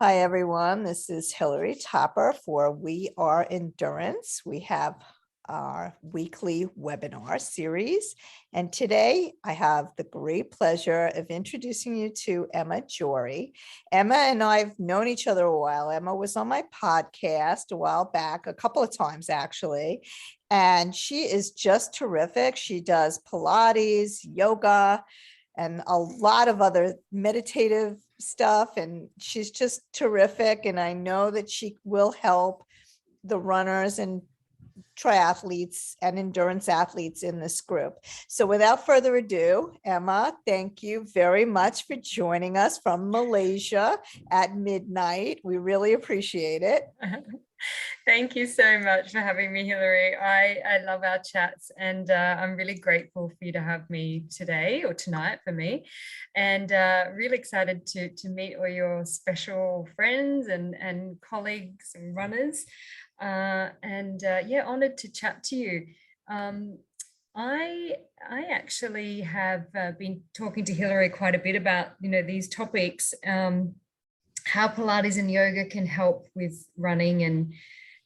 Hi, everyone. This is Hillary Topper for We Are Endurance. We have our weekly webinar series. And today I have the great pleasure of introducing you to Emma Jory. Emma and I have known each other a while. Emma was on my podcast a while back, a couple of times actually. And she is just terrific. She does Pilates, yoga, and a lot of other meditative stuff. And she's just terrific. And I know that she will help the runners and triathletes and endurance athletes in this group. So without further ado, Emma, thank you very much for joining us from Malaysia at midnight. We really appreciate it. Thank you so much for having me, Hillary. I love our chats, and I'm really grateful for you to have me today or tonight for me, and really excited to meet all your special friends and colleagues and runners, yeah, honored to chat to you. I actually have been talking to Hillary quite a bit about these topics. How Pilates and yoga can help with running and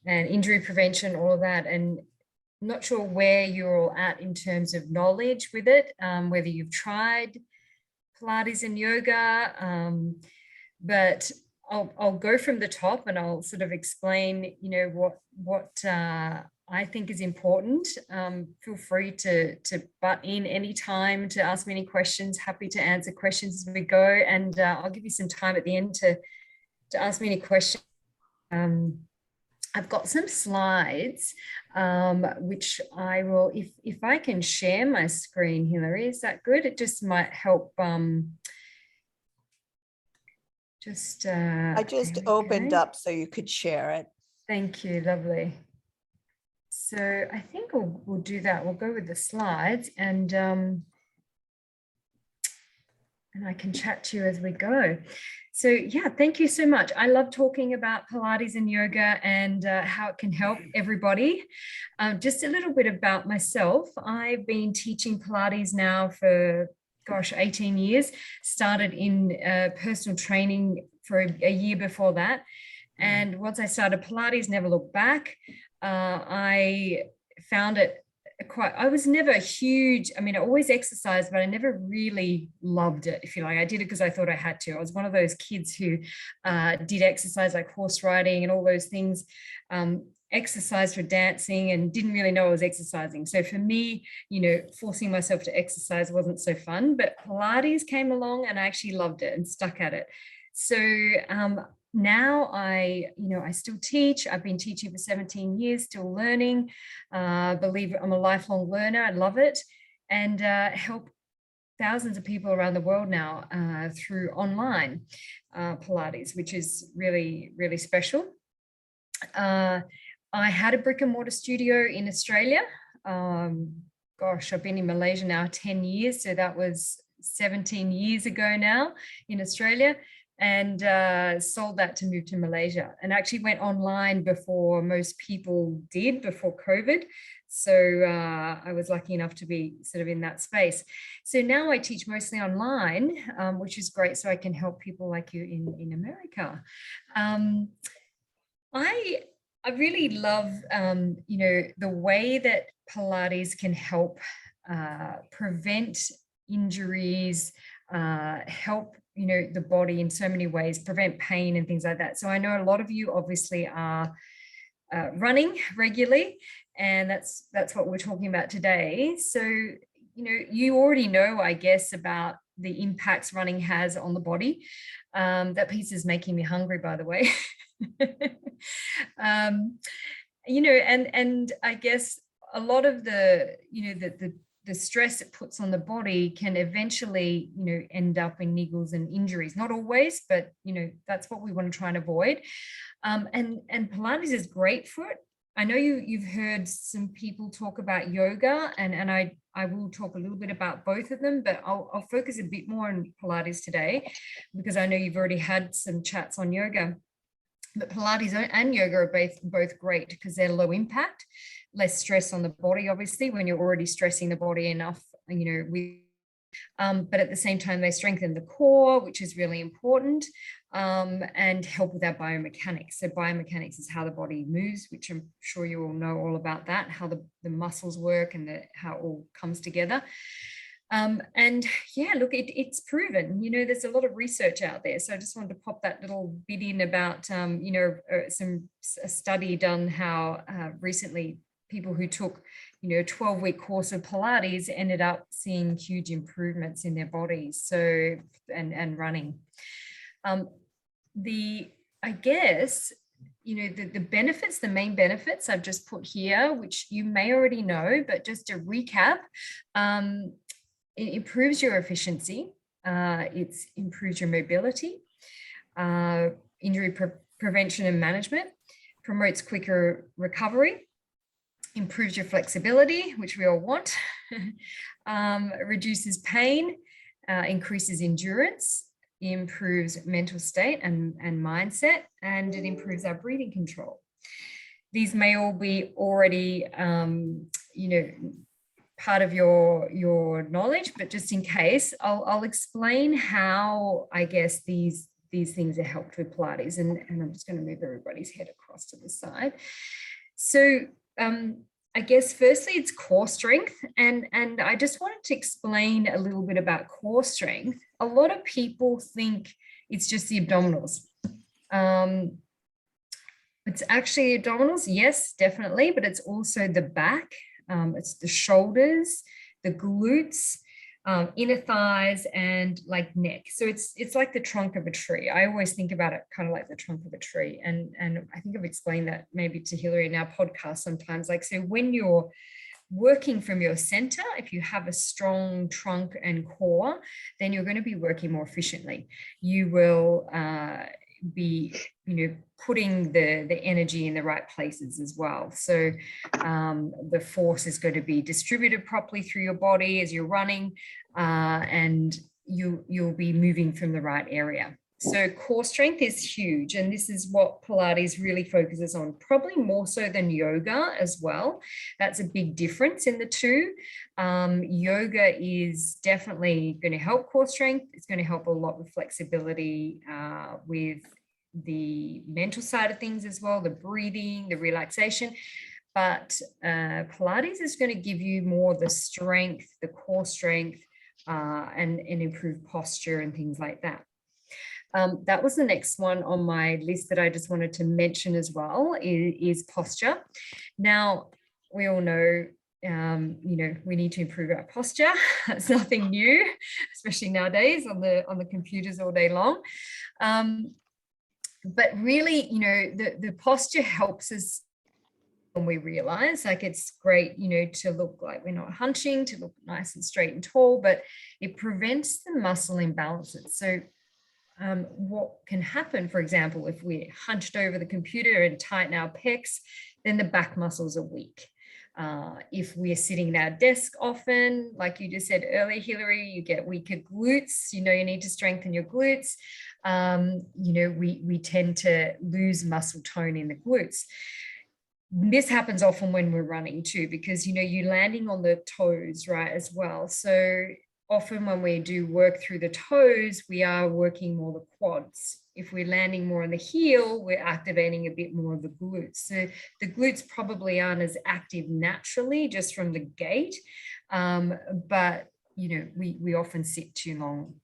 injury prevention, all of that. And I'm not sure where you're all at in terms of knowledge with it, whether you've tried Pilates and yoga, but I'll go from the top and I'll sort of explain, what I think is important. Feel free to butt in anytime to ask me any questions. Happy to answer questions as we go. And I'll give you some time at the end to ask me any questions. I've got some slides, which I will, if I can share my screen, Hillary, is that good? It just might help. I just opened up so you could share it. Thank you, lovely. So I think we'll do that. We'll go with the slides and I can chat to you as we go. So yeah, thank you so much. I love talking about Pilates and yoga and how it can help everybody. Just a little bit about myself. I've been teaching Pilates now for, 18 years. Started in personal training for a year before that. And once I started Pilates, never looked back. I found it I was never a huge, I always exercised, but I never really loved it, if you like. I did it because I thought I had to. I was one of those kids who did exercise like horse riding and all those things, exercise for dancing, and didn't really know I was exercising. So for me, forcing myself to exercise wasn't so fun, but Pilates came along and I actually loved it and stuck at it. So now I still teach. I've been teaching for 17 years, still learning. Believe I'm a lifelong learner. I love it, and help thousands of people around the world now through online Pilates, which is really, really special. I had a brick and mortar studio in Australia. I've been in Malaysia now 10 years. So that was 17 years ago now in Australia. And sold that to move to Malaysia, and actually went online before most people did, before COVID. So I was lucky enough to be sort of in that space. So now I teach mostly online, which is great. So I can help people like you in America. I really love, the way that Pilates can help prevent injuries, help the body in so many ways, prevent pain and things like that. So I know a lot of you obviously are running regularly, and that's what we're talking about today. So you already know, I guess, about the impacts running has on the body. That piece is making me hungry, by the way. And I guess a lot of the stress it puts on the body can eventually, end up in niggles and injuries. Not always, but, that's what we want to try and avoid. And Pilates is great for it. I know you've heard some people talk about yoga, and I will talk a little bit about both of them, but I'll focus a bit more on Pilates today, because I know you've already had some chats on yoga. But Pilates and yoga are both great because they're low impact, less stress on the body, obviously, when you're already stressing the body enough, with But at the same time, they strengthen the core, which is really important, and help with our biomechanics. So biomechanics is how the body moves, which I'm sure you all know all about that, how the muscles work and how it all comes together. And yeah, look, it's proven, there's a lot of research out there. So I just wanted to pop that little bit in about, a study done how recently people who took, a 12-week course of Pilates ended up seeing huge improvements in their bodies. So, and running. I guess, the benefits, the main benefits I've just put here, which you may already know, but just to recap, it improves your efficiency. It improves your mobility, injury prevention and management, promotes quicker recovery, improves your flexibility, which we all want, reduces pain, increases endurance, improves mental state and mindset, and it improves our breathing control. These may all be already, part of your knowledge, but just in case, I'll explain how I guess these things are helped with Pilates, and I'm just going to move everybody's head across to the side. So I guess firstly it's core strength, and I just wanted to explain a little bit about core strength. A lot of people think it's just the abdominals. It's actually abdominals, yes, definitely, but it's also the back. It's the shoulders, the glutes, inner thighs, and like neck. So it's like the trunk of a tree. I always think about it kind of like the trunk of a tree. And I think I've explained that maybe to Hillary in our podcast sometimes. Like, so when you're working from your center, if you have a strong trunk and core, then you're going to be working more efficiently. You will be putting the energy in the right places as well. So the force is going to be distributed properly through your body as you're running, and you'll be moving from the right area. So core strength is huge, and this is what Pilates really focuses on, probably more so than yoga as well. That's a big difference in the two. Yoga is definitely going to help core strength. It's going to help a lot with flexibility, with the mental side of things as well, the breathing, the relaxation. But Pilates is going to give you more the strength, the core strength, and improved posture and things like that. That was the next one on my list that I just wanted to mention as well, is posture. Now, we all know, we need to improve our posture. It's nothing new, especially nowadays on the computers all day long. But really, the posture helps us when we realize, like, it's great, to look like we're not hunching, to look nice and straight and tall, but it prevents the muscle imbalances. So what can happen, for example, if we're hunched over the computer and tighten our pecs, then the back muscles are weak. If we're sitting at our desk often, like you just said earlier, Hillary, you get weaker glutes. You need to strengthen your glutes. We tend to lose muscle tone in the glutes. This happens often when we're running too, because you're landing on the toes, right, as well. So often when we do work through the toes, we are working more the quads. If we're landing more on the heel, we're activating a bit more of the glutes. So the glutes probably aren't as active naturally just from the gait, but we often sit too long,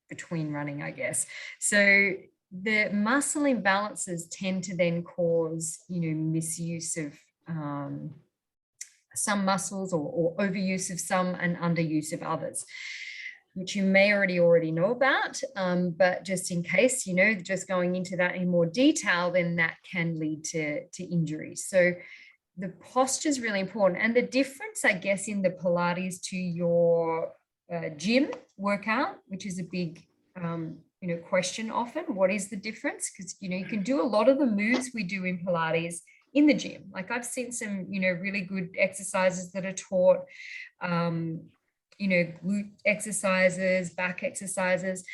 between running, I guess. So the muscle imbalances tend to then cause, misuse of some muscles, or overuse of some and underuse of others, which you may already know about, but just in case, just going into that in more detail, then that can lead to injuries. So the posture is really important. And the difference, I guess, in the Pilates to your gym workout, which is a big question often, what is the difference? Because you can do a lot of the moves we do in Pilates in the gym. Like, I've seen some really good exercises that are taught, glute exercises, back exercises,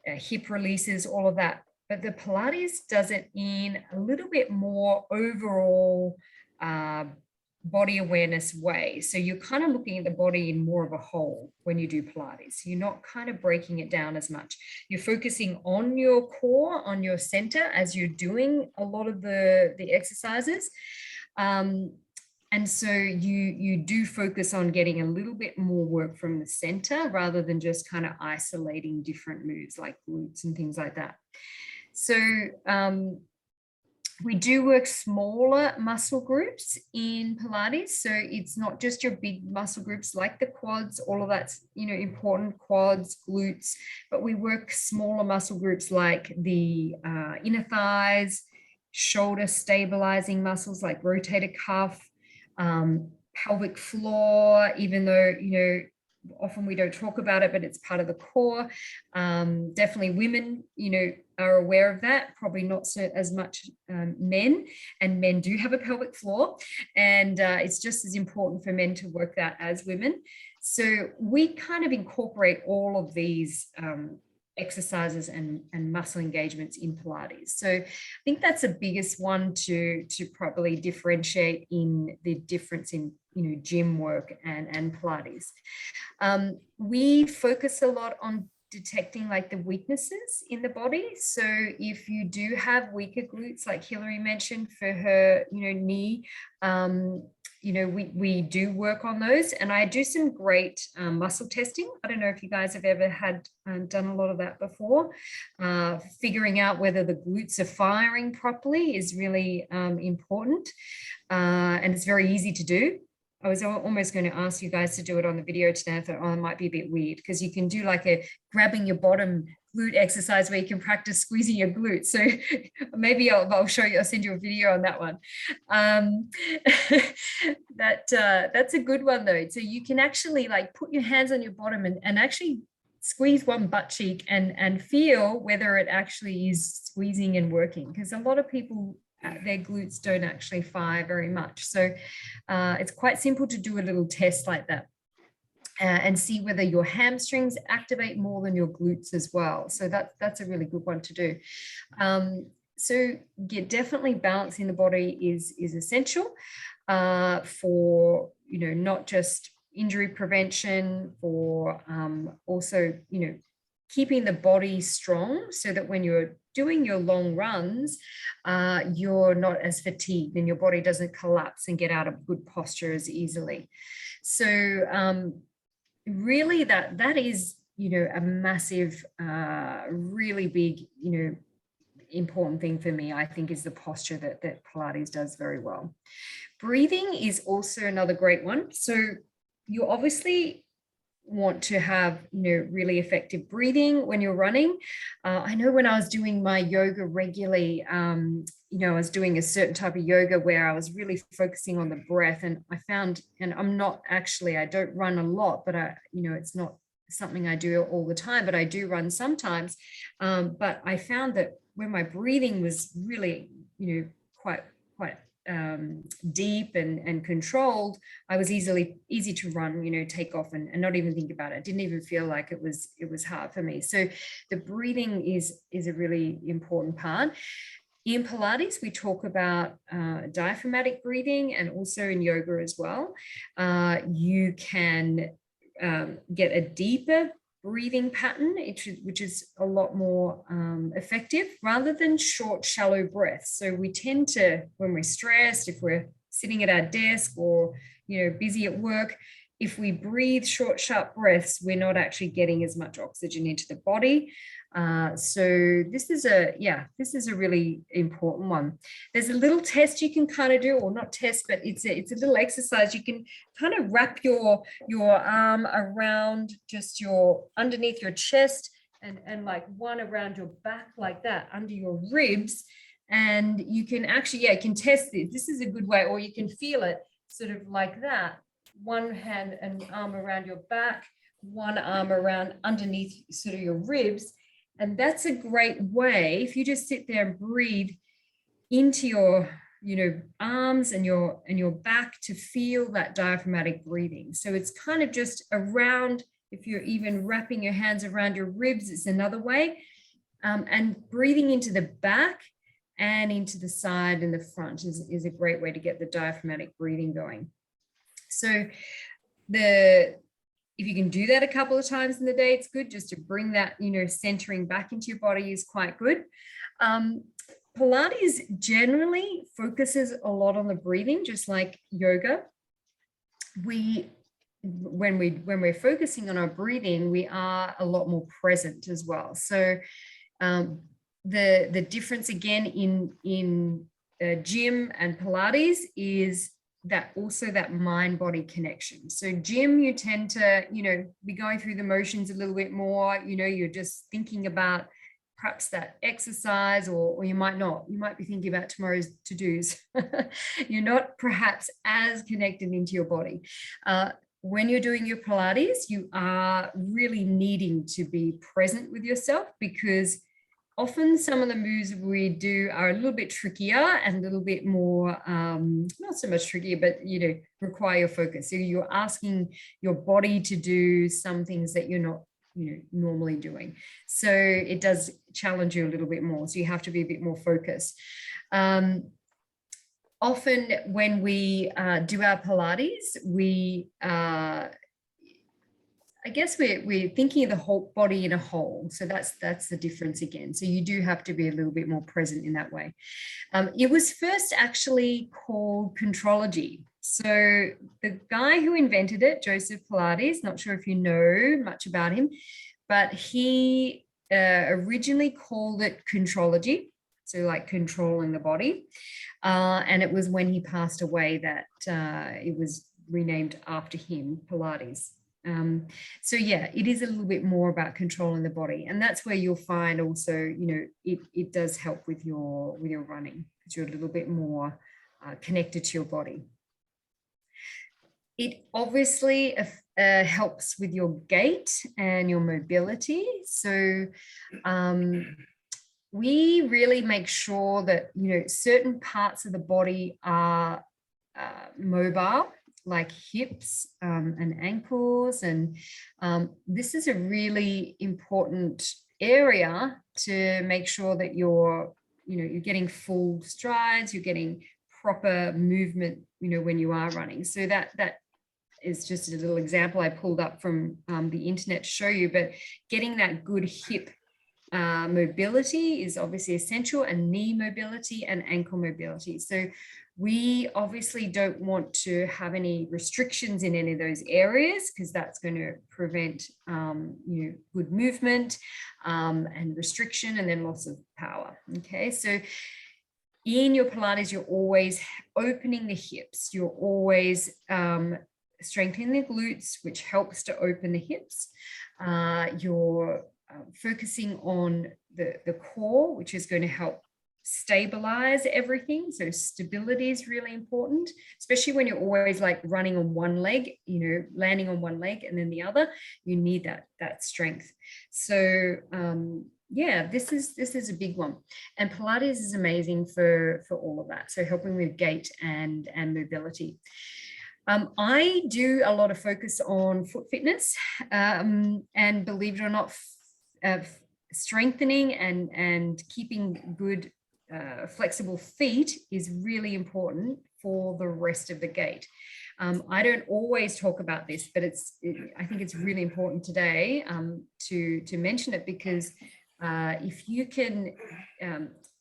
hip releases, all of that. But the Pilates does it in a little bit more overall body awareness way. So you're kind of looking at the body in more of a whole when you do Pilates. You're not kind of breaking it down as much. You're focusing on your core, on your center as you're doing a lot of the exercises. And so you do focus on getting a little bit more work from the center rather than just kind of isolating different moves like glutes and things like that. So we do work smaller muscle groups in Pilates. So it's not just your big muscle groups like the quads, all of that's, important, quads, glutes, but we work smaller muscle groups like the inner thighs, shoulder stabilizing muscles like rotator cuff, pelvic floor, even though, often we don't talk about it, but it's part of the core. Definitely women, are aware of that, probably not so as much men, and men do have a pelvic floor, and it's just as important for men to work that as women. So we kind of incorporate all of these exercises and muscle engagements in Pilates. So I think that's the biggest one to probably differentiate in the difference in gym work and Pilates. We focus a lot on detecting like the weaknesses in the body. So if you do have weaker glutes, like Hillary mentioned for her knee, we do work on those, and I do some great muscle testing. I don't know if you guys have ever had done a lot of that before. Figuring out whether the glutes are firing properly is really important, and it's very easy to do. I was almost going to ask you guys to do it on the video today. I thought, oh, it might be a bit weird, because you can do like a grabbing your bottom glute exercise where you can practice squeezing your glutes. So maybe I'll show you, I'll send you a video on that one. That's a good one though. So you can actually like put your hands on your bottom and actually squeeze one butt cheek and feel whether it actually is squeezing and working, because a lot of people, their glutes don't actually fire very much. So it's quite simple to do a little test like that and see whether your hamstrings activate more than your glutes as well. So that's a really good one to do. So definitely balancing the body is essential for, not just injury prevention, for also, keeping the body strong so that when you're doing your long runs, you're not as fatigued and your body doesn't collapse and get out of good posture as easily. So really that is, a massive, really big, important thing for me, I think, is the posture that Pilates does very well. Breathing is also another great one. So you obviously want to have really effective breathing when you're running. I know when I was doing my yoga regularly, I was doing a certain type of yoga where I was really focusing on the breath, and I found, and I don't run a lot, but it's not something I do all the time, but I do run sometimes. But I found that when my breathing was really quite deep and controlled, I was easy to run, take off and not even think about it. It didn't even feel like it was hard for me. So the breathing is a really important part. In Pilates, we talk about diaphragmatic breathing, and also in yoga as well. You can get a deeper breathing pattern, which is a lot more effective, rather than short, shallow breaths. So we tend to, when we're stressed, if we're sitting at our desk or busy at work, if we breathe short, sharp breaths, we're not actually getting as much oxygen into the body. So this is a really important one. There's a little test you can kind of do, or not test, but it's a little exercise. You can kind of wrap your arm around just underneath your chest, and like one around your back like that, under your ribs. And you can actually, you can test this. This is a good way, or you can feel it sort of like that. One hand and arm around your back, one arm around underneath sort of your ribs. And that's a great way, if you just sit there and breathe into your, arms and your back, to feel that diaphragmatic breathing. So it's kind of just around, if you're even wrapping your hands around your ribs, it's another way. And breathing into the back and into the side and the front is a great way to get the diaphragmatic breathing going. So if you can do that a couple of times in the day, it's good. Just to bring that, centering back into your body is quite good. Pilates generally focuses a lot on the breathing, just like yoga. When we're focusing on our breathing, we are a lot more present as well. So the difference again in gym and Pilates is that also that mind-body connection. So gym, you tend to, be going through the motions a little bit more, you're just thinking about perhaps that exercise, or you might not, you might be thinking about tomorrow's to-dos. You're not perhaps as connected into your body. When you're doing your Pilates, you are really needing to be present with yourself, because often some of the moves we do are a little bit trickier and a little bit more, not so much trickier, but, require your focus. So you're asking your body to do some things that you're not, normally doing. So it does challenge you a little bit more. So you have to be a bit more focused. Often when we do our Pilates, I guess we're thinking of the whole body in a whole. So that's the difference again. So you do have to be a little bit more present in that way. It was first actually called contrology. So the guy who invented it, Joseph Pilates, not sure if you know much about him, but he originally called it contrology. So like controlling the body. And it was when he passed away that it was renamed after him, Pilates. So yeah, it is a little bit more about controlling the body, and that's where you'll find also, it does help with your running, because you're a little bit more connected to your body. It obviously helps with your gait and your mobility. So we really make sure that, certain parts of the body are mobile, like hips and ankles. And this is a really important area to make sure that you're getting full strides, you're getting proper movement, when you are running. So that is just a little example I pulled up from the internet to show you, but getting that good hip mobility is obviously essential, and knee mobility and ankle mobility. So we obviously don't want to have any restrictions in any of those areas, because that's going to prevent good movement and restriction, and then loss of power. Okay, so in your Pilates, you're always opening the hips, you're always strengthening the glutes, which helps to open the hips. You're focusing on the core, which is going to help stabilize everything. So stability is really important, especially when you're always like running on one leg, landing on one leg and then the other. You need that strength. So yeah, this is a big one, and Pilates is amazing for all of that. So helping with gait and mobility. I do a lot of focus on foot fitness, and believe it or not, strengthening and keeping good flexible feet is really important for the rest of the gait. I don't always talk about this, but I think it's really important today to mention it, because if you can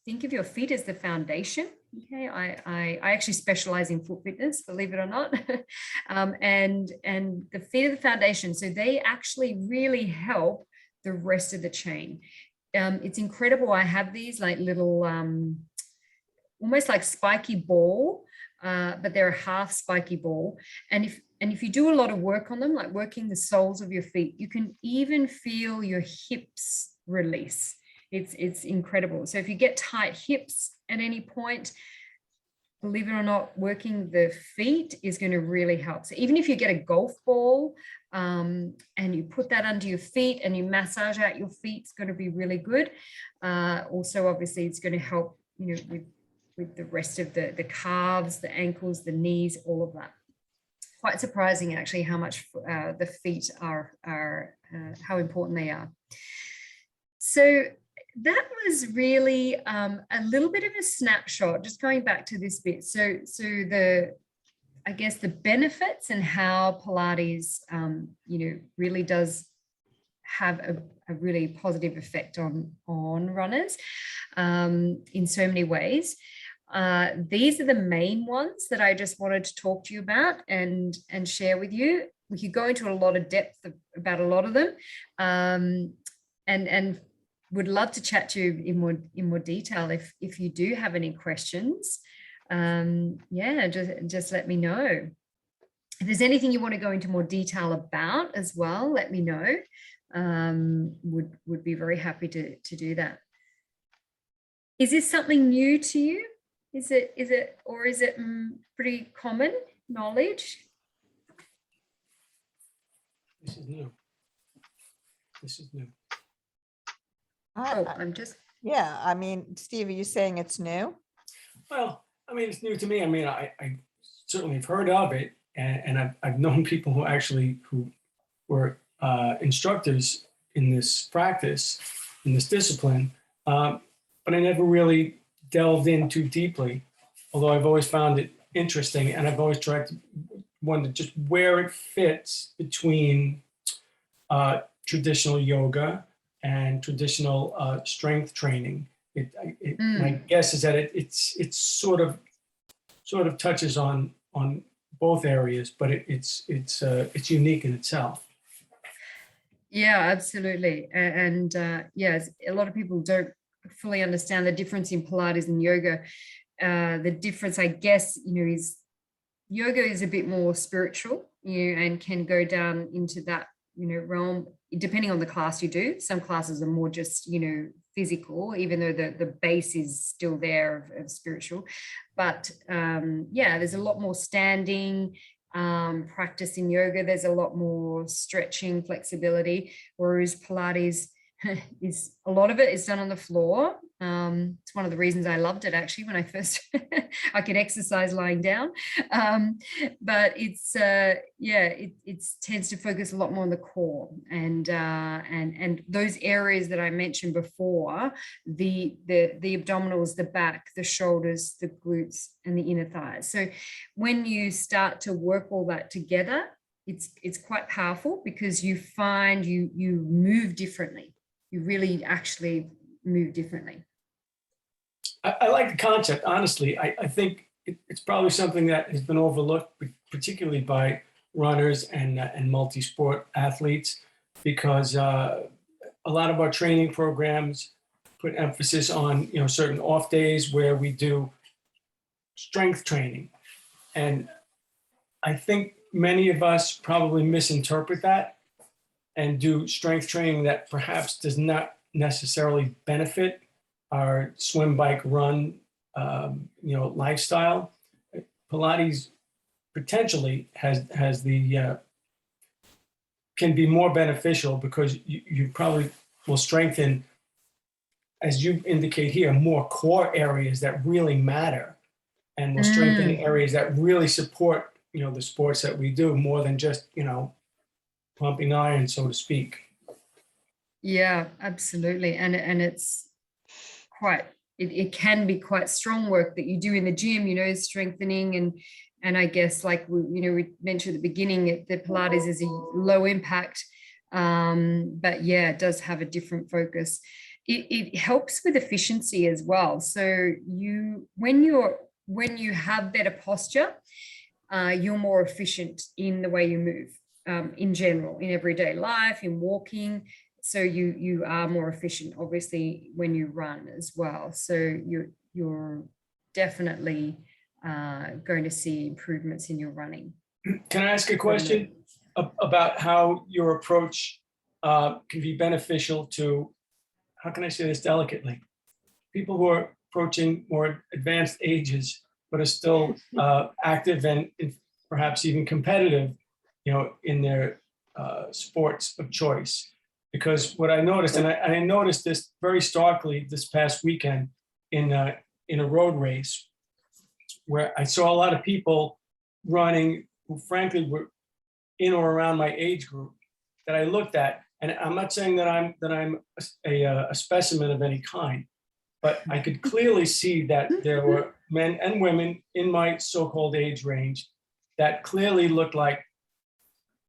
think of your feet as the foundation. Okay, I actually specialize in foot fitness, believe it or not, and the feet are the foundation. So they actually really help the rest of the chain. It's incredible. I have these like little, almost like spiky ball, but they're a half spiky ball. And if you do a lot of work on them, like working the soles of your feet, you can even feel your hips release. It's incredible. So if you get tight hips at any point, believe it or not, working the feet is going to really help. So even if you get a golf ball and you put that under your feet and you massage out your feet, it's going to be really good. Also, obviously, it's going to help, with the rest of the calves, the ankles, the knees, all of that. Quite surprising, actually, how much the feet are how important they are. So that was really a little bit of a snapshot, just going back to this bit. So I guess the benefits and how Pilates, really does have a really positive effect on runners in so many ways. These are the main ones that I just wanted to talk to you about and share with you. We could go into a lot of depth about a lot of them, and would love to chat to you in more detail if you do have any questions. Just let me know. If there's anything you want to go into more detail about as well, let me know. Would be very happy to do that. Is this something new to you? Is it pretty common knowledge? This is new. I'm just. Yeah, I mean, Steve, are you saying it's new? Well, I mean, it's new to me. I mean, I certainly have heard of it, and I've known people who were instructors in this practice, in this discipline, but I never really delved in too deeply, although I've always found it interesting, and I've always tried to wonder just where it fits between traditional yoga and traditional strength training. My guess is that it's sort of touches on both areas, but it's unique in itself. Yeah, absolutely. And a lot of people don't fully understand the difference in Pilates and yoga. The difference, I guess, is yoga is a bit more spiritual, and can go down into that, realm, depending on the class you do. Some classes are more just, physical, even though the base is still there of spiritual. But there's a lot more standing practice in yoga. There's a lot more stretching, flexibility, whereas Pilates is a lot of it is done on the floor. It's one of the reasons I loved it, actually, when I first I could exercise lying down, but it's it tends to focus a lot more on the core and those areas that I mentioned before, the abdominals, the back, the shoulders, the glutes, and the inner thighs. So when you start to work all that together, it's quite powerful, because you find you move differently. You really actually move differently. I like the concept, honestly. I think it's probably something that has been overlooked, particularly by runners and multi-sport athletes, because a lot of our training programs put emphasis on certain off days where we do strength training, and I think many of us probably misinterpret that and do strength training that perhaps does not necessarily benefit our swim, bike, run, lifestyle. Pilates potentially has the can be more beneficial, because you probably will strengthen, as you indicate here, more core areas that really matter, and will strengthen areas that really support the sports that we do, more than just pumping iron, so to speak. Yeah, absolutely. And it's quite, it can be quite strong work that you do in the gym, strengthening, and I guess, like we mentioned at the beginning, that Pilates is a low impact, but it does have a different focus. It helps with efficiency as well. So when you have better posture, you're more efficient in the way you move. In general, in everyday life, in walking, so you are more efficient, obviously, when you run as well. So you're definitely going to see improvements in your running. Can I ask a question about how your approach can be beneficial to, how can I say this delicately, people who are approaching more advanced ages but are still active and perhaps even competitive, in their sports of choice? Because what I noticed, and I noticed this very starkly this past weekend in a road race, where I saw a lot of people running who frankly were in or around my age group, that I looked at And I'm not saying that I'm a specimen of any kind, but I could clearly see that there were men and women in my so-called age range that clearly looked like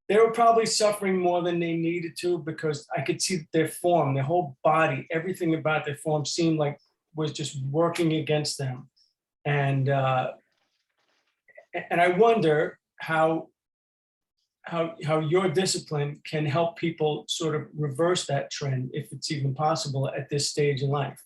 they were probably suffering more than they needed to, because I could see their form, their whole body, everything about their form seemed like was just working against them. And I wonder how your discipline can help people sort of reverse that trend, if it's even possible at this stage in life.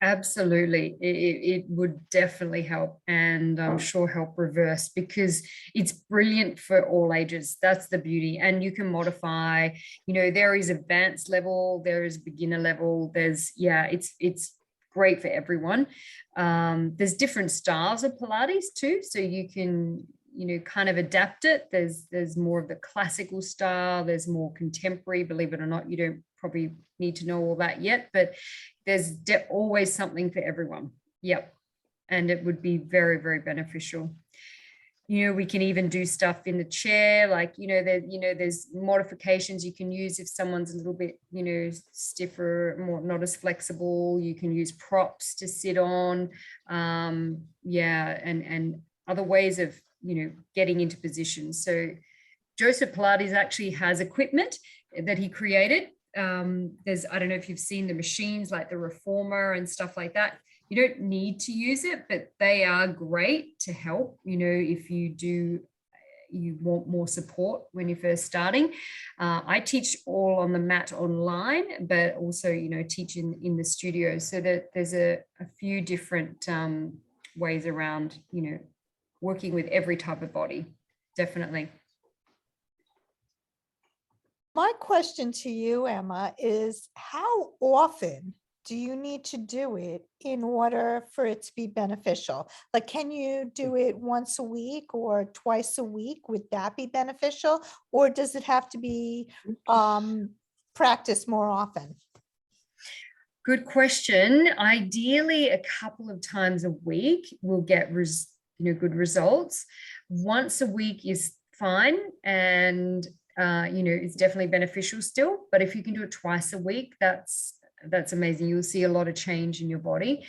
Absolutely. It would definitely help, and I'm sure help reverse, because it's brilliant for all ages. That's the beauty. And you can modify, there is advanced level, there is beginner level, it's great for everyone. There's different styles of Pilates too, so you can kind of adapt it. There's more of the classical style, there's more contemporary. Believe it or not, you don't probably need to know all that yet, but there's always something for everyone. Yep. And it would be very, very beneficial. We can even do stuff in the chair, like, there's modifications you can use if someone's a little bit, stiffer, more not as flexible. You can use props to sit on. And other ways of, getting into position. So Joseph Pilates actually has equipment that he created. I don't know if you've seen the machines like the reformer and stuff like that. You don't need to use it, but they are great to help, if you want more support when you're first starting. I teach all on the mat online, but also, teach in the studio, so that there's a few different ways around, working with every type of body. Definitely. My question to you, Emma, is how often do you need to do it in order for it to be beneficial? Like, can you do it once a week or twice a week? Would that be beneficial? Or does it have to be practiced more often? Good question. Ideally, a couple of times a week will get good results. Once a week is fine, and it's definitely beneficial still. But if you can do it twice a week, that's amazing. You'll see a lot of change in your body.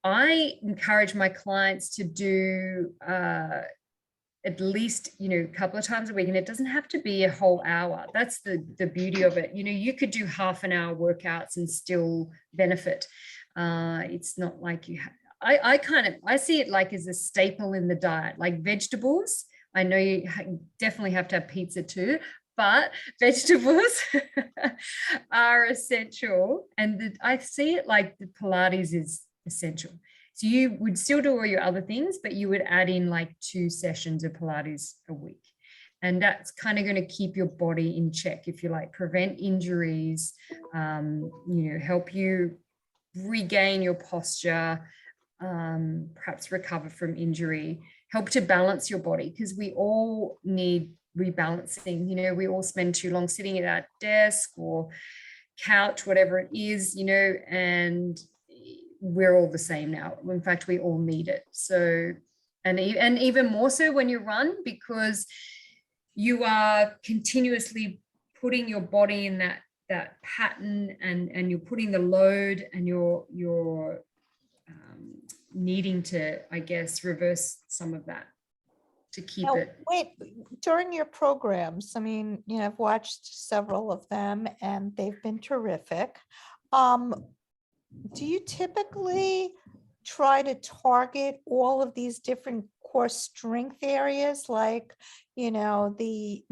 I encourage my clients to do at least, a couple of times a week, and it doesn't have to be a whole hour. That's the beauty of it. You could do half an hour workouts and still benefit. It's not like you have. I see it like as a staple in the diet, like vegetables. I know you definitely have to have pizza too, but vegetables are essential. And I see it like the Pilates is essential. So you would still do all your other things, but you would add in like 2 sessions of Pilates a week. And that's kind of going to keep your body in check, if you like, prevent injuries, help you regain your posture, perhaps recover from injury, help to balance your body, because we all need rebalancing. We all spend too long sitting at our desk or couch, whatever it is, and we're all the same now. In fact, we all need it. So, and even more so when you run, because you are continuously putting your body in that pattern, and you're putting the load, and you're needing to, I guess, reverse some of that to keep it. Wait, during your programs, I mean, I've watched several of them and they've been terrific. Do you typically try to target all of these different core strength areas, like, the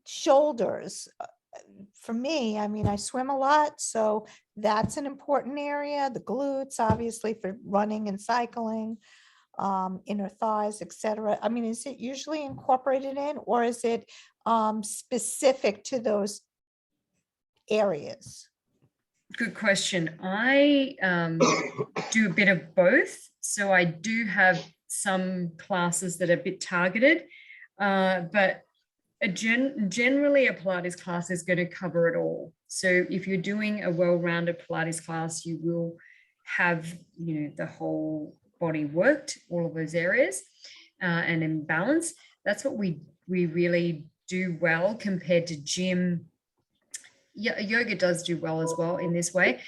shoulders? For me, I mean, I swim a lot, so that's an important area. The glutes, obviously, for running and cycling, inner thighs, etc. I mean, is it usually incorporated in, or is it specific to those areas? Good question. I do a bit of both. So I do have some classes that are a bit targeted, but generally a Pilates class is going to cover it all. So if you're doing a well-rounded Pilates class, you will have, the whole body worked, all of those areas, and in balance. That's what we really do well compared to gym yoga does do well as well in this way.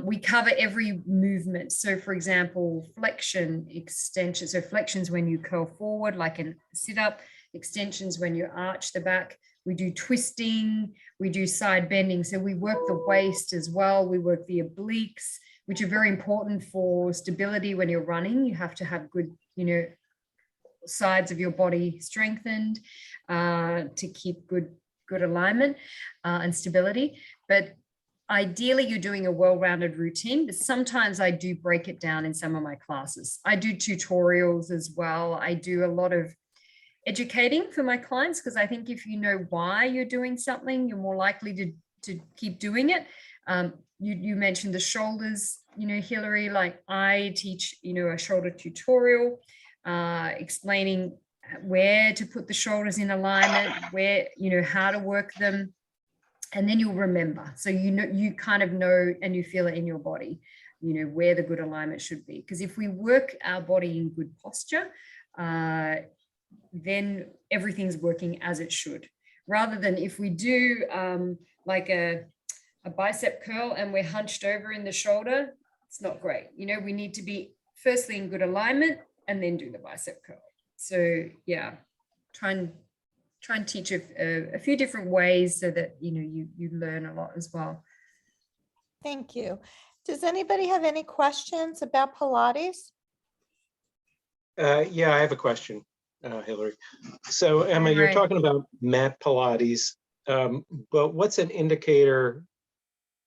We cover every movement. So for example, flexion, extension. So flexions when you curl forward, like a sit up, extensions when you arch the back. We do twisting, we do side bending. So we work the waist as well. We work the obliques, which are very important for stability when you're running. You have to have good, sides of your body strengthened to keep good alignment and stability. But ideally you're doing a well-rounded routine, but sometimes I do break it down in some of my classes. I do tutorials as well. I do a lot of educating for my clients, because I think if you know why you're doing something, you're more likely to keep doing it. You mentioned the shoulders, Hillary, like I teach, a shoulder tutorial, explaining where to put the shoulders in alignment, where, how to work them, and then you'll remember. So, you kind of know and you feel it in your body, where the good alignment should be. Because if we work our body in good posture, then everything's working as it should, rather than if we do like a bicep curl and we're hunched over in the shoulder, it's not great. We need to be firstly in good alignment and then do the bicep curl. So yeah, try and teach a few different ways so that, you learn a lot as well. Thank you. Does anybody have any questions about Pilates? Yeah, I have a question, Hillary. So Emma, you're Right. talking about mat Pilates, but what's an indicator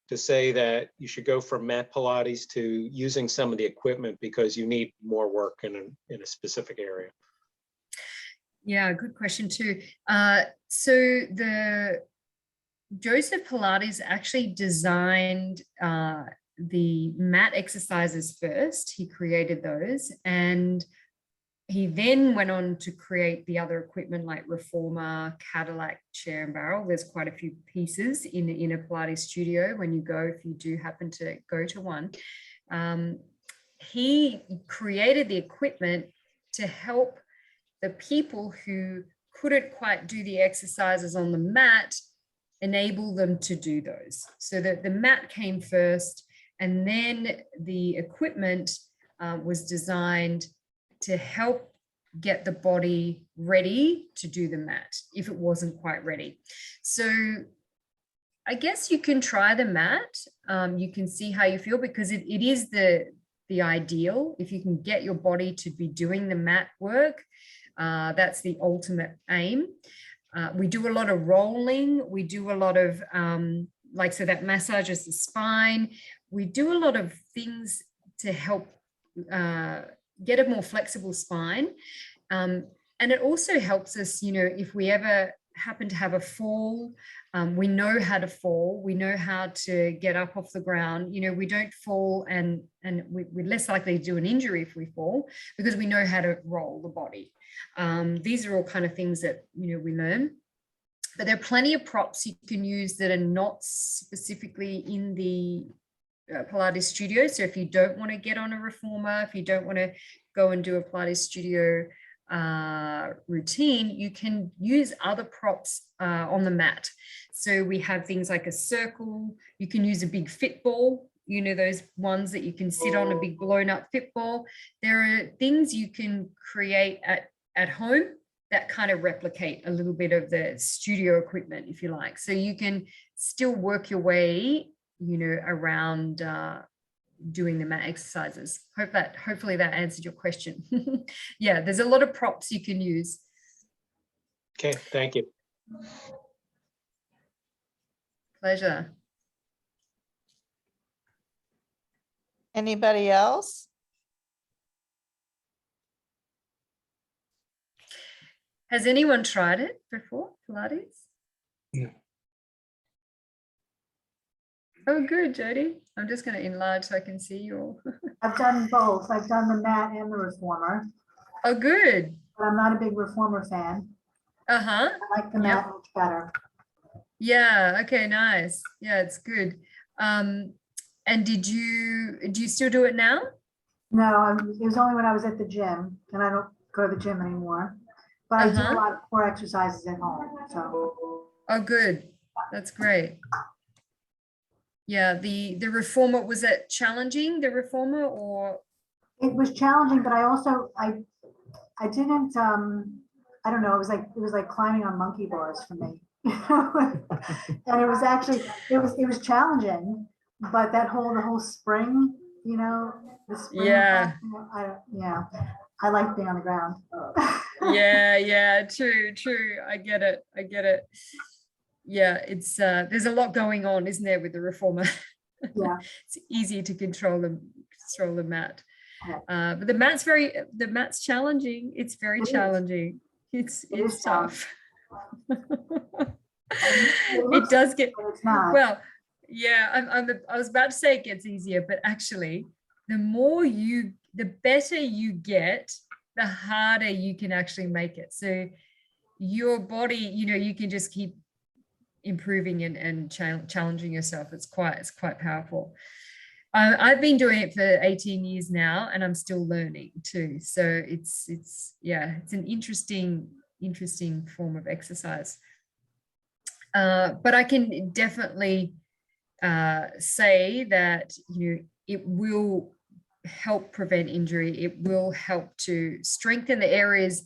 to say that you should go from mat Pilates to using some of the equipment because you need more work in a specific area? Yeah, good question too. So the Joseph Pilates actually designed the mat exercises first. He created those, and he then went on to create the other equipment like reformer, Cadillac, chair and barrel. There's quite a few pieces in a Pilates studio when you go, if you do happen to go to one. He created the equipment to help the people who couldn't quite do the exercises on the mat, enable them to do those. So that the mat came first, and then the equipment was designed to help get the body ready to do the mat if it wasn't quite ready. So I guess you can try the mat. You can see how you feel, because it is the ideal. If you can get your body to be doing the mat work, that's the ultimate aim. We do a lot of rolling. We do a lot of so that massages the spine. We do a lot of things to help get a more flexible spine. And it also helps us, if we ever happen to have a fall, we know how to fall. We know how to get up off the ground. We don't fall and we're less likely to do an injury if we fall, because we know how to roll the body. These are all kind of things that, we learn. But there are plenty of props you can use that are not specifically in the Pilates studio. So if you don't want to get on a reformer, if you don't want to go and do a Pilates studio routine, you can use other props on the mat. So we have things like a circle. You can use a big fit ball, those ones that you can sit on, a big blown up fit ball. There are things you can create at home that kind of replicate a little bit of the studio equipment, if you like. So you can still work your way, around doing the mat exercises. Hopefully that answered your question. Yeah, there's a lot of props you can use. Okay, thank you. Pleasure. Anybody else? Has anyone tried it before, Pilates? No. Oh, good, Jody. I'm just going to enlarge so I can see you all. I've done both. I've done the mat and the reformer, Oh, good. but I'm not a big reformer fan. Uh-huh. I like the mat much better. Yeah. Okay, nice. Yeah, it's good. And do you still do it now? No, it was only when I was at the gym, and I don't go to the gym anymore. But I do a lot of core exercises at home. So. Oh, good. That's great. Yeah, the reformer, was it challenging, the reformer, or? It was challenging, but I also, I didn't, I don't know, it was like climbing on monkey bars for me. And it was actually, it was challenging, but the whole spring, the spring. Yeah. Yeah, I like being on the ground. Yeah, true. I get it. Yeah, it's there's a lot going on, isn't there, with the reformer? Yeah. It's easy to control the mat. Yeah. But the mat's challenging. It's very It is. challenging. It It's is tough. It It looks does get, but it's not. well, yeah, I was about to say it gets easier, but actually the better you get, the harder you can actually make it. So your body, you can just keep improving and challenging yourself. It's quite powerful. I've been doing it for 18 years now, and I'm still learning too. So it's an interesting form of exercise. But I can definitely say that it will help prevent injury. It will help to strengthen the areas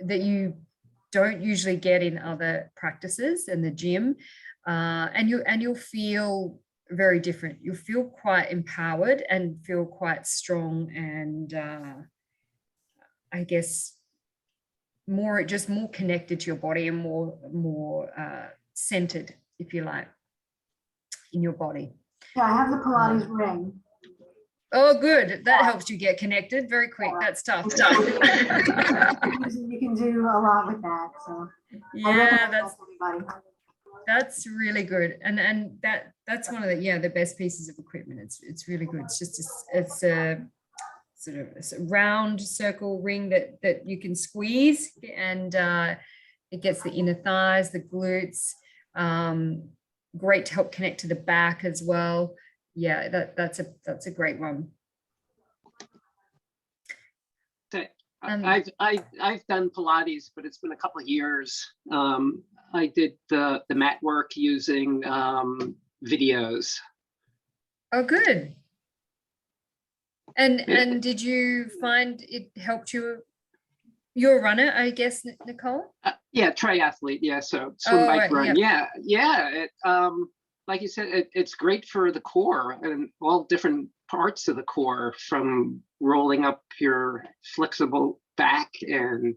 that you don't usually get in other practices in the gym, and you'll feel very different. You'll feel quite empowered and feel quite strong, and I guess more connected to your body, and more centered, if you like, in your body. Yeah, I have the Pilates ring. Oh, good. That helps you get connected very quick. That's tough. You can do a lot with that. So Yeah, everybody. that's really good. And that's one of the best pieces of equipment. It's really good. It's a sort of a round circle ring that you can squeeze, and it gets the inner thighs, the glutes. Great to help connect to the back as well. Yeah, that's a great one. I've done Pilates, but it's been a couple of years. I did the mat work using videos. Oh, good. And did you find it helped you? You're a runner, I guess, Nicole? Yeah, triathlete. Yeah, so swim, bike, run. Yeah. It, like you said, it's great for the core and all different parts of the core, from rolling up your flexible back and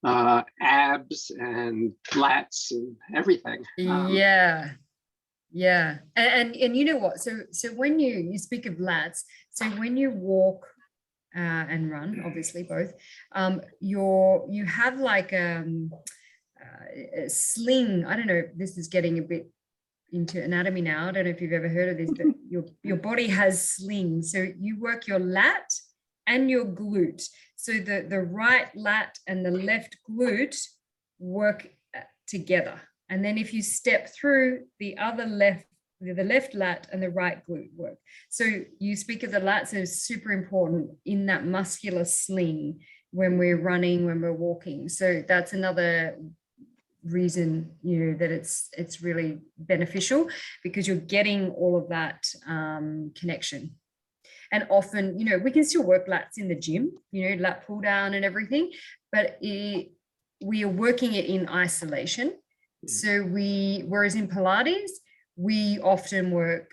abs and lats and everything. Yeah. And you know what? So when you speak of lats, so when you walk and run, obviously both, you have like a sling. I don't know if this is getting a bit into anatomy now. I don't know if you've ever heard of this, but your body has slings. So you work your lat and your glute. So the right lat and the left glute work together. And then if you step through, the left lat and the right glute work. So you speak of the lats as super important in that muscular sling when we're running, when we're walking. So that's another reason that it's really beneficial, because you're getting all of that connection. And often we can still work lats in the gym, lat pull down and everything, but we are working it in isolation. So whereas in Pilates we often work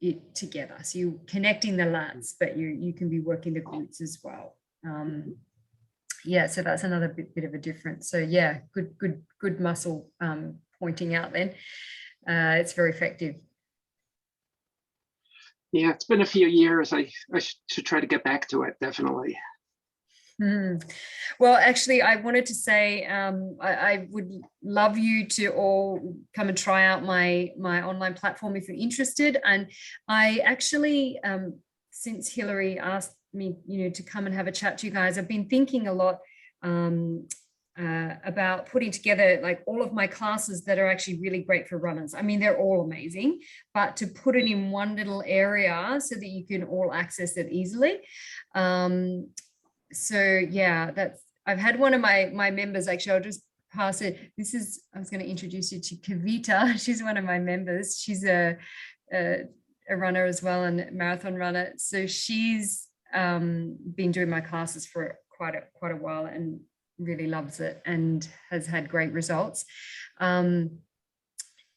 it together, so you're connecting the lats, but you can be working the glutes as well. So that's another bit of a difference. So yeah, good muscle pointing out then. It's very effective. Yeah, it's been a few years. I should try to get back to it, definitely. Well, actually, I wanted to say I would love you to all come and try out my online platform if you're interested. And I actually, since Hillary asked me, to come and have a chat to you guys, I've been thinking a lot about putting together like all of my classes that are actually really great for runners. I mean, they're all amazing, but to put it in one little area so that you can all access it easily. So yeah, I've had one of my members, actually, I'll just pass it. I was going to introduce you to Kavita. She's one of my members. She's a a runner as well and a marathon runner. So she's been doing my classes for quite a while and really loves it and has had great results.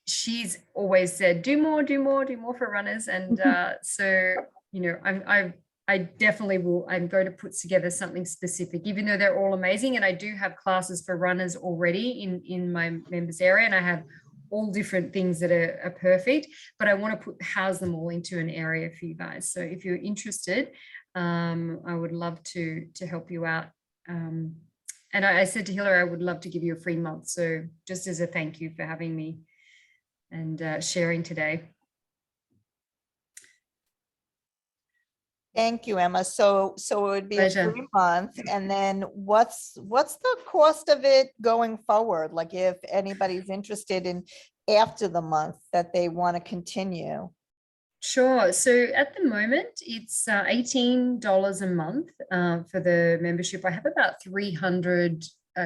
She's always said, do more for runners. And so, you know, I definitely will. I'm going to put together something specific, even though they're all amazing. And I do have classes for runners already in my members area, and I have all different things that are perfect, but I want to house them all into an area for you guys. So if you're interested, I would love to help you out. And I said to Hillary, I would love to give you a free month. So just as a thank you for having me and sharing today. Thank you, Emma. So it would be Pleasure. a free month. And then what's the cost of it going forward? Like if anybody's interested in after the month that they want to continue? Sure. So at the moment, it's $18 a month for the membership. I have about 300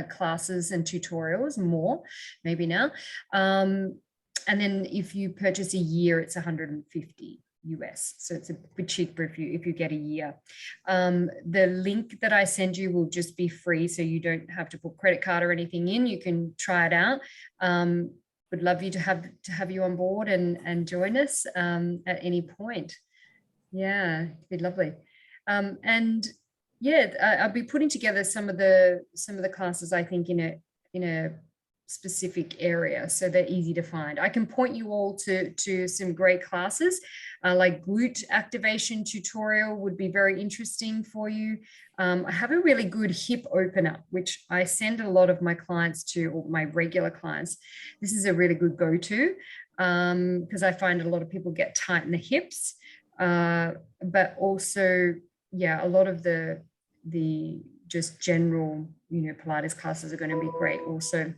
classes and tutorials, more maybe now. And then if you purchase a year, it's $150 US. So it's a bit cheaper if you get a year. The link that I send you will just be free, so you don't have to put credit card or anything in. You can try it out. Would love you to have you on board and join us at any point. Yeah, it'd be lovely. And yeah, I'll be putting together some of the classes, I think, in a specific area, so they're easy to find. I can point you all to some great classes, like glute activation tutorial would be very interesting for you. I have a really good hip opener, which I send a lot of my clients to, or my regular clients. This is a really good go-to because I find a lot of people get tight in the hips, but also, yeah, a lot of the just general, you know, Pilates classes are going to be great also.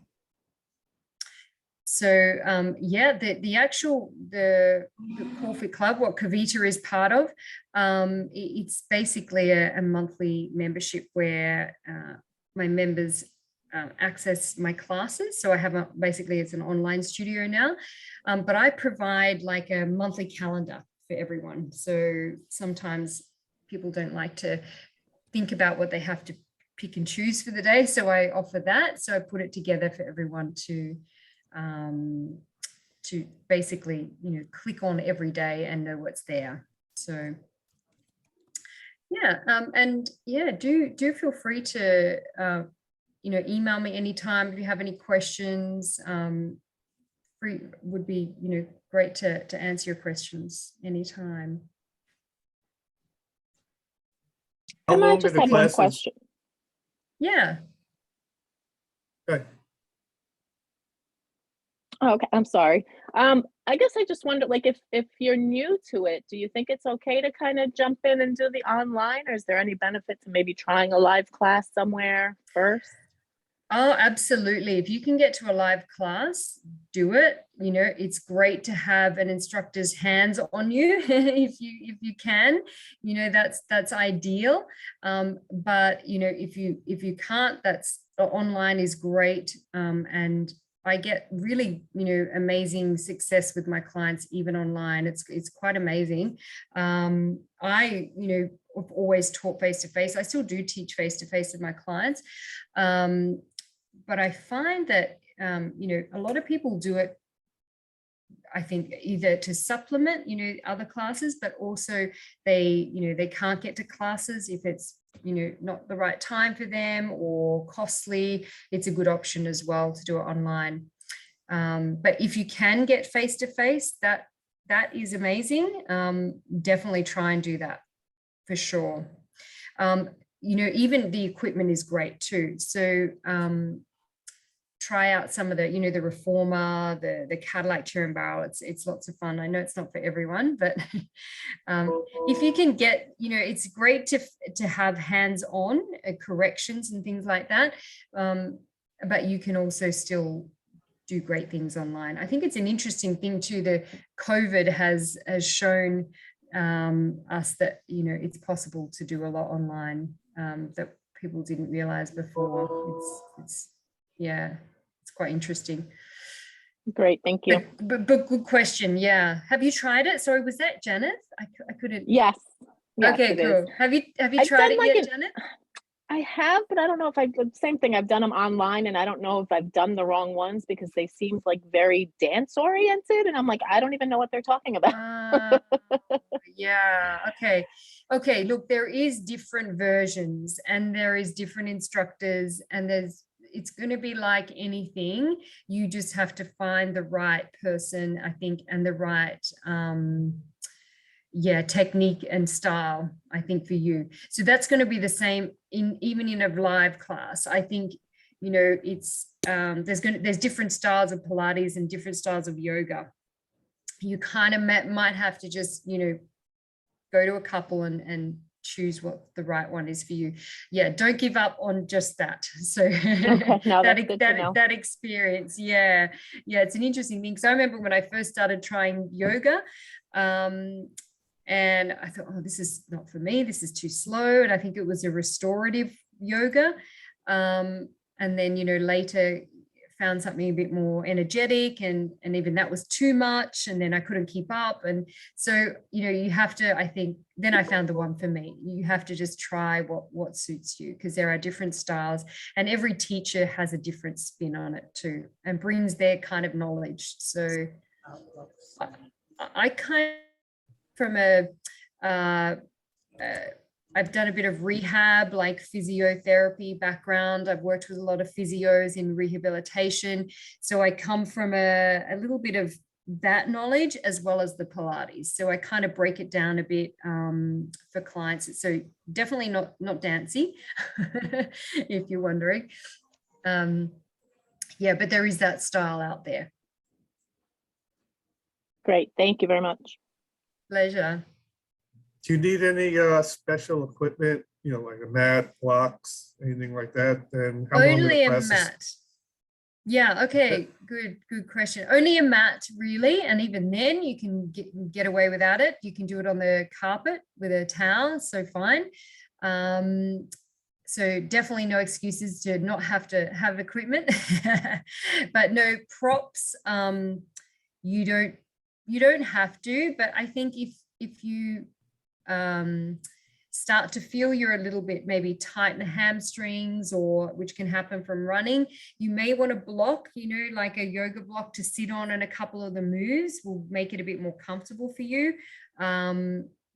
So yeah, the actual the Corfit Club, what Kavita is part of, it's basically a monthly membership where my members access my classes. So I have basically it's an online studio now, but I provide like a monthly calendar for everyone. So sometimes people don't like to think about what they have to pick and choose for the day. So I offer that. So I put it together for everyone to basically, you know, click on every day and know what's there. So yeah, and yeah, do feel free to you know, email me anytime if you have any questions. Free would be, you know, great to answer your questions anytime. I might just have one question. Yeah. Good. Okay, I'm sorry. I guess I just wondered, like, if you're new to it, do you think it's okay to kind of jump in and do the online, or is there any benefit to maybe trying a live class somewhere first? Oh, absolutely. If you can get to a live class, do it. You know, it's great to have an instructor's hands on you if you can. You know, that's ideal. But you know, if you can't, that's online is great. And I get really, you know, amazing success with my clients, even online. It's quite amazing. I, you know, I've always taught face-to-face. I still do teach face-to-face with my clients. But I find that, you know, a lot of people do it, I think, either to supplement, you know, other classes, but also they, you know, they can't get to classes if it's, you know, not the right time for them or costly. It's a good option as well to do it online. But if you can get face-to-face, that is amazing. Definitely try and do that for sure. You know, even the equipment is great too. So try out some of the, you know, the reformer, the Cadillac chair and barrel. It's lots of fun. I know it's not for everyone, but if you can get, you know, it's great to have hands-on corrections and things like that. But you can also still do great things online. I think it's an interesting thing too. The COVID has shown us that, you know, it's possible to do a lot online that people didn't realize before. It's yeah, it's quite interesting. Great, thank you. But good question. Yeah. Have you tried it? Sorry, was that Janet? I couldn't. Yes. Yes, Okay, it is. cool. Have you I've tried done it like yet, Janet? I have, but I don't know if same thing. I've done them online and I don't know if I've done the wrong ones because they seem like very dance oriented. And I'm like, I don't even know what they're talking about. Yeah. Okay. Okay. Look, there is different versions and there is different instructors and it's going to be like anything. You just have to find the right person, I think, and the right, technique and style, I think, for you. So that's going to be the same even in a live class. I think, it's there's different styles of Pilates and different styles of yoga. You kind of might have to just, go to a couple and choose what the right one is for you. Yeah, don't give up on just that. So Okay, no, that's good to know. that experience. Yeah, it's an interesting thing. So I remember when I first started trying yoga, and I thought, oh, this is not for me. This is too slow. And I think it was a restorative yoga. And then, later found something a bit more energetic and even that was too much. And then I couldn't keep up. And so, you have to, I think, then I found the one for me. You have to just try what suits you because there are different styles and every teacher has a different spin on it too and brings their kind of knowledge. So I kind of, from I've done a bit of rehab, like physiotherapy background. I've worked with a lot of physios in rehabilitation. So I come from a little bit of that knowledge as well as the Pilates. So I kind of break it down a bit for clients. So definitely not dancey, if you're wondering. But there is that style out there. Great. Thank you very much. Pleasure. Do you need any special equipment, like a mat, blocks, anything like that? And how long Only the a classes? mat. Yeah. Okay. Good question. Only a mat, really, and even then, you can get away without it. You can do it on the carpet with a towel. So fine. So definitely no excuses to not have to have equipment, but no props. You don't have to. But I think if you start to feel you're a little bit maybe tight in the hamstrings or which can happen from running, you may want to block, like a yoga block to sit on, and a couple of the moves will make it a bit more comfortable for you.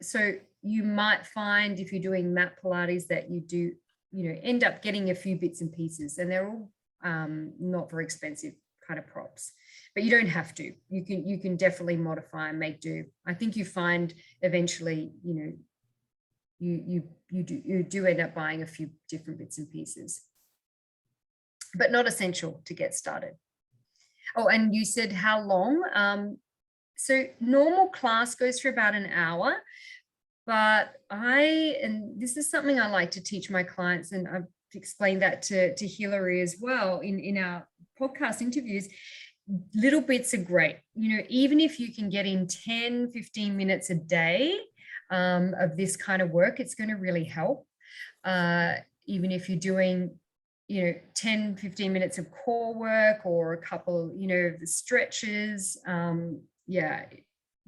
So you might find if you're doing mat Pilates that you do, end up getting a few bits and pieces, and they're all not very expensive kind of props, but you don't have to. You can definitely modify and make do. I think you find eventually, you do end up buying a few different bits and pieces, but not essential to get started. Oh, and you said how long? So normal class goes for about an hour, but and this is something I like to teach my clients, and I've explained that to Hilary as well in our podcast interviews. Little bits are great. Even if you can get in 10, 15 minutes a day of this kind of work, it's going to really help. Even if you're doing, 10, 15 minutes of core work or a couple, of the stretches,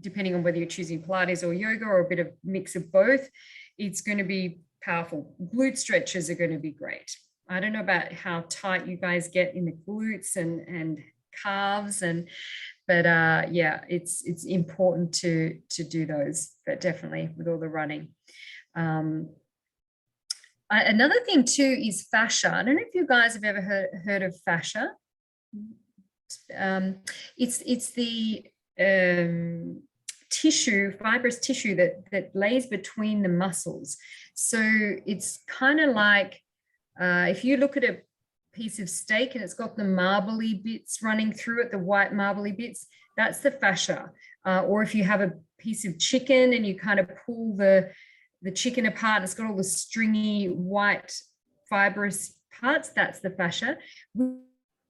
depending on whether you're choosing Pilates or yoga or a bit of mix of both, it's going to be powerful. Glute stretches are going to be great. I don't know about how tight you guys get in the glutes and calves, but it's important to do those, but definitely with all the running. Another thing too is fascia. I don't know if you guys have ever heard of fascia. It's the fibrous tissue that lays between the muscles. So it's kind of like if you look at a piece of steak and it's got the marbly bits running through it, the white marbly bits, that's the fascia. Or if you have a piece of chicken and you kind of pull the chicken apart, and it's got all the stringy white fibrous parts, that's the fascia.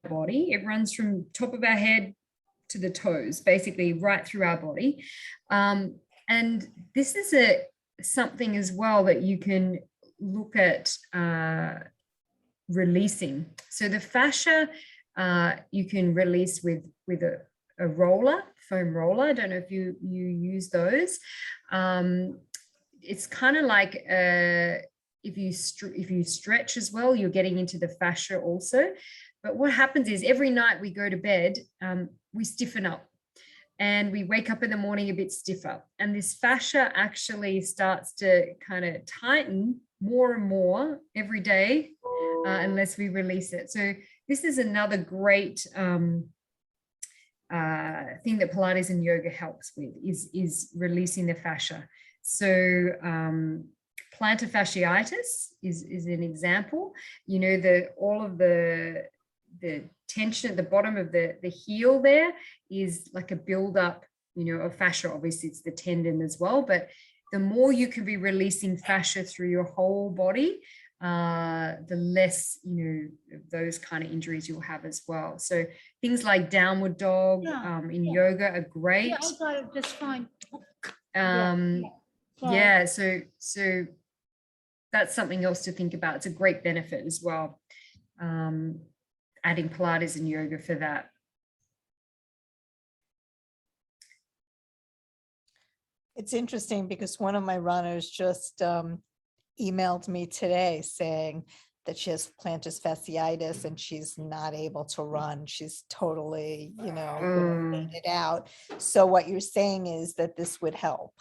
Body, it runs from top of our head to the toes, basically right through our body. And this is something as well that you can look at releasing. So the fascia You can release with a roller, foam roller. I don't know if you use those. It's kind of like if you stretch as well, you're getting into the fascia also. But what happens is every night we go to bed, we stiffen up. And we wake up in the morning a bit stiffer. And this fascia actually starts to kind of tighten more and more every day unless we release it. So this is another great thing that Pilates and yoga helps with is releasing the fascia. So plantar fasciitis is an example. You know, all of the tension at the bottom of the heel there is like a buildup, you know, of fascia. Obviously it's the tendon as well, but the more you can be releasing fascia through your whole body, the less, you know, those kind of injuries you'll have as well. So things like downward dog in yoga are great. Yeah, I got it just fine. Yeah, so that's something else to think about. It's a great benefit as well. Adding Pilates and yoga for that. It's interesting because one of my runners just emailed me today saying that she has plantar fasciitis and she's not able to run. She's totally, you know, faded out. So what you're saying is that this would help.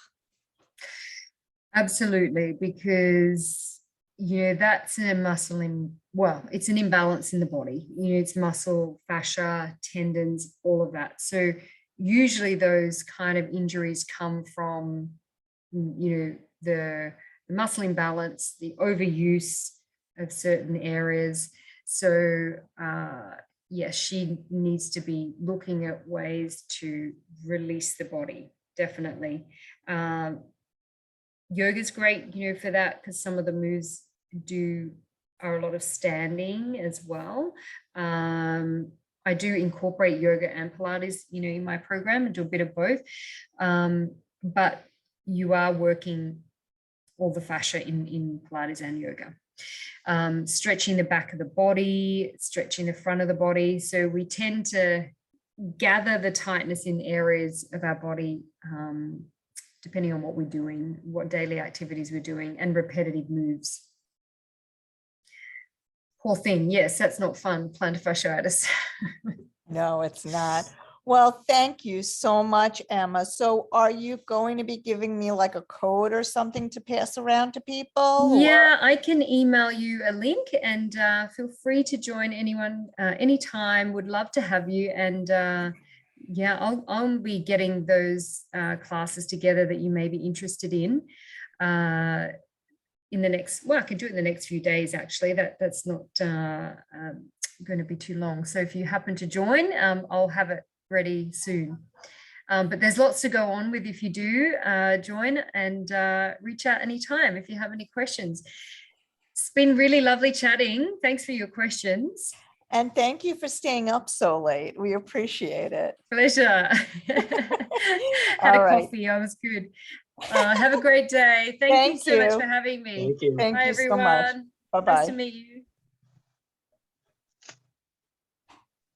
Absolutely, because yeah, that's a muscle it's an imbalance in the body. You know, it's muscle, fascia, tendons, all of that. So usually those kind of injuries come from, you know, the muscle imbalance, the overuse of certain areas. So yes, she needs to be looking at ways to release the body, definitely. Yoga's great, you know, for that, because some of the moves are a lot of standing as well. I do incorporate yoga and Pilates, you know, in my program and do a bit of both. But you are working all the fascia in Pilates and yoga. Stretching the back of the body, stretching the front of the body. So we tend to gather the tightness in areas of our body, depending on what we're doing, what daily activities we're doing, and repetitive moves. Poor thing. Yes, that's not fun. Plantar fasciitis. No, it's not. Well, thank you so much, Emma. So are you going to be giving me like a code or something to pass around to people? Yeah, I can email you a link, and feel free to join anyone anytime. Would love to have you. And yeah, I'll be getting those classes together that you may be interested in the next, well, I could do it in the next few days, actually. That's not going to be too long. So if you happen to join, I'll have it ready soon. But there's lots to go on with if you do join, and reach out anytime if you have any questions. It's been really lovely chatting. Thanks for your questions. And thank you for staying up so late. We appreciate it. Pleasure. Had a coffee. I was good. Have a great day. Thank you so much for having me. Thank you. Thank Bye, you everyone. so much. Bye-bye. Nice to meet you.